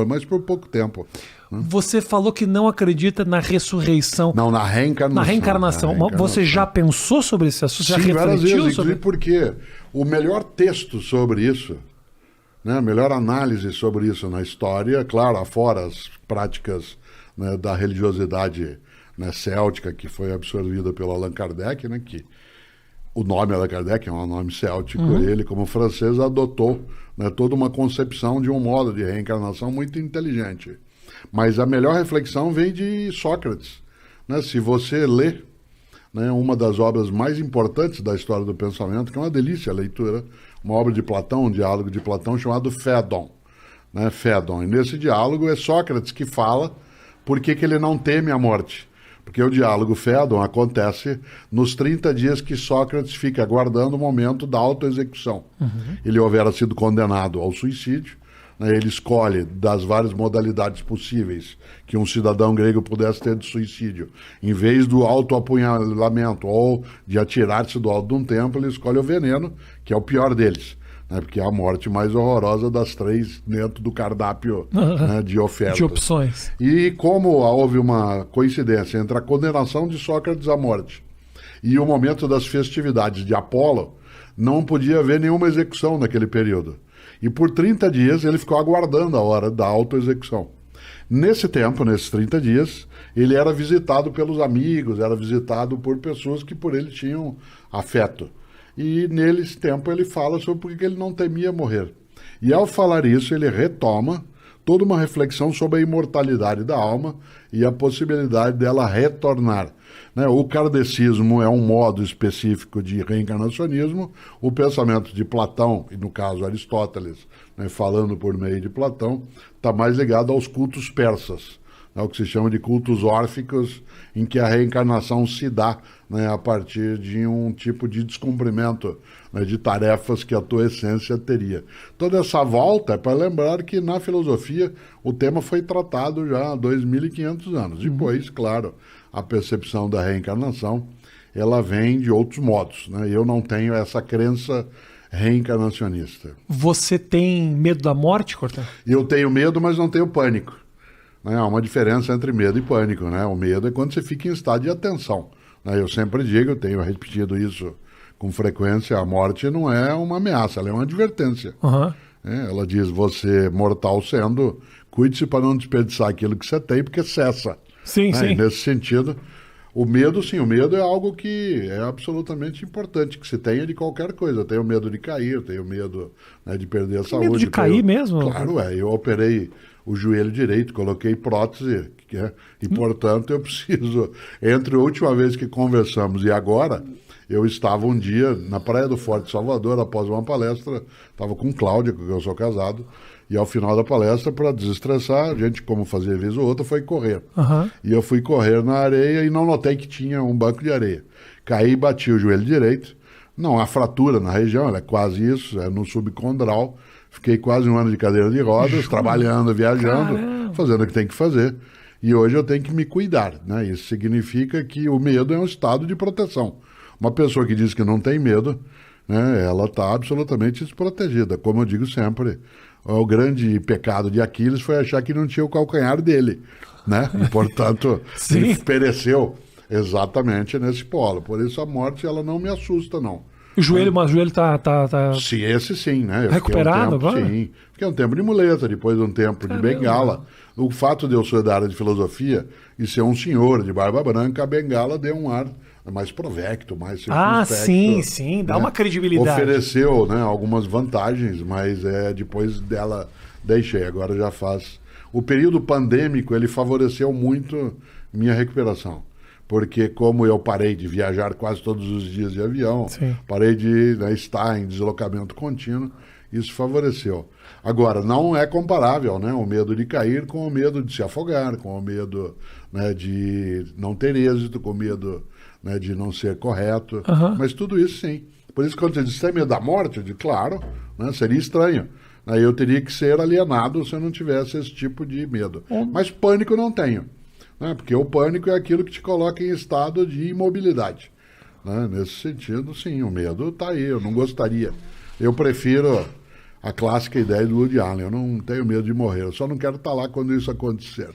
mas por pouco tempo. Você falou que não acredita na ressurreição. Não, na reencarnação. Na reencarnação. Você já pensou sobre esse assunto? Você Sim, já várias refletiu vezes, sobre? Porque o melhor texto sobre isso, né, a melhor análise sobre isso na história, claro, afora as práticas, né, da religiosidade, né, céltica, que foi absorvida pelo Allan Kardec, né, que o nome Allan Kardec é um nome céltico, ele, como francês, adotou, né, toda uma concepção de um modo de reencarnação muito inteligente. Mas a melhor reflexão vem de Sócrates. Né? Se você lê, né, uma das obras mais importantes da história do pensamento, que é uma delícia a leitura, uma obra de Platão, um diálogo de Platão chamado Fédon. Né? Fédon. E nesse diálogo é Sócrates que fala por que ele não teme a morte. Porque o diálogo Fédon acontece nos 30 dias que Sócrates fica aguardando o momento da autoexecução. Ele houvera sido condenado ao suicídio, né, ele escolhe das várias modalidades possíveis que um cidadão grego pudesse ter de suicídio. Em vez do autoapunhalamento ou de atirar-se do alto de um templo, ele escolhe o veneno, que é o pior deles. Né, porque é a morte mais horrorosa das 3 dentro do cardápio, né, de ofertas. De opções. E como houve uma coincidência entre a condenação de Sócrates à morte e o momento das festividades de Apolo, não podia haver nenhuma execução naquele período. E por 30 dias ele ficou aguardando a hora da autoexecução. Nesse tempo, nesses 30 dias, ele era visitado pelos amigos, era visitado por pessoas que por ele tinham afeto. E nesse tempo ele fala sobre por que ele não temia morrer. E ao falar isso, ele retoma toda uma reflexão sobre a imortalidade da alma e a possibilidade dela retornar. Né? O kardecismo é um modo específico de reencarnacionismo, o pensamento de Platão, e no caso Aristóteles, né, falando por meio de Platão, está mais ligado aos cultos persas, né, o que se chama de cultos órficos, em que a reencarnação se dá, né, a partir de um tipo de descumprimento, né, de tarefas que a tua essência teria. Toda essa volta é para lembrar que na filosofia o tema foi tratado já há 2.500 anos. Depois, claro, a percepção da reencarnação, ela vem de outros modos. Né? Eu não tenho essa crença reencarnacionista. Você tem medo da morte, Cortella? Eu tenho medo, mas não tenho pânico. Né? Há uma diferença entre medo e pânico. Né? O medo é quando você fica em estado de atenção. Né? Eu sempre digo, eu tenho repetido isso com frequência, a morte não é uma ameaça, ela é uma advertência. Ela diz, você mortal sendo, cuide-se para não desperdiçar aquilo que você tem, porque cessa. Sim, sim. E nesse sentido, o medo, sim, o medo é algo que é absolutamente importante, que se tenha de qualquer coisa. Eu tenho medo de cair, tenho medo, né, de perder a saúde. Medo de cair mesmo? Claro, eu operei o joelho direito, coloquei prótese, e portanto eu preciso, entre a última vez que conversamos e agora, eu estava um dia na Praia do Forte Salvador, após uma palestra, estava com Cláudia, com quem eu sou casado, e ao final da palestra, para desestressar, a gente, como fazia vez ou outra, foi correr. E eu fui correr na areia e não notei que tinha um banco de areia. Caí e bati o joelho direito. Não há fratura na região, ela é quase isso, é no subcondral. Fiquei quase um ano de cadeira de rodas, trabalhando, viajando, fazendo o que tem que fazer. E hoje eu tenho que me cuidar, né? Isso significa que o medo é um estado de proteção. Uma pessoa que diz que não tem medo, né, ela está absolutamente desprotegida. Como eu digo sempre, o grande pecado de Aquiles foi achar que não tinha o calcanhar dele, né? E, portanto, ele pereceu exatamente nesse polo. Por isso a morte, ela não me assusta, não. O joelho, mas o joelho tá... Sim, esse sim, né? Eu recuperado agora? Sim. Fiquei um tempo de muleta, depois um tempo de bengala. O fato de eu ser da área de filosofia e ser um senhor de barba branca, a bengala deu um ar mais provecto, mais circunspecto. Sim, dá, né, uma credibilidade. Ofereceu, né, algumas vantagens, mas depois dela deixei, agora já faz. O período pandêmico, ele favoreceu muito minha recuperação. Porque como eu parei de viajar quase todos os dias de avião, parei de, né, estar em deslocamento contínuo, isso favoreceu. Agora, não é comparável, né, o medo de cair com o medo de se afogar, com o medo, né, de não ter êxito, com o medo, né, de não ser correto, mas tudo isso sim. Por isso, quando você diz, tem medo da morte, eu digo, claro, né, seria estranho. Aí eu teria que ser alienado se eu não tivesse esse tipo de medo. Mas pânico não tenho. Porque o pânico é aquilo que te coloca em estado de imobilidade. Nesse sentido, sim, o medo está aí, eu não gostaria. Eu prefiro a clássica ideia do Woody Allen. Eu não tenho medo de morrer, eu só não quero estar lá quando isso acontecer.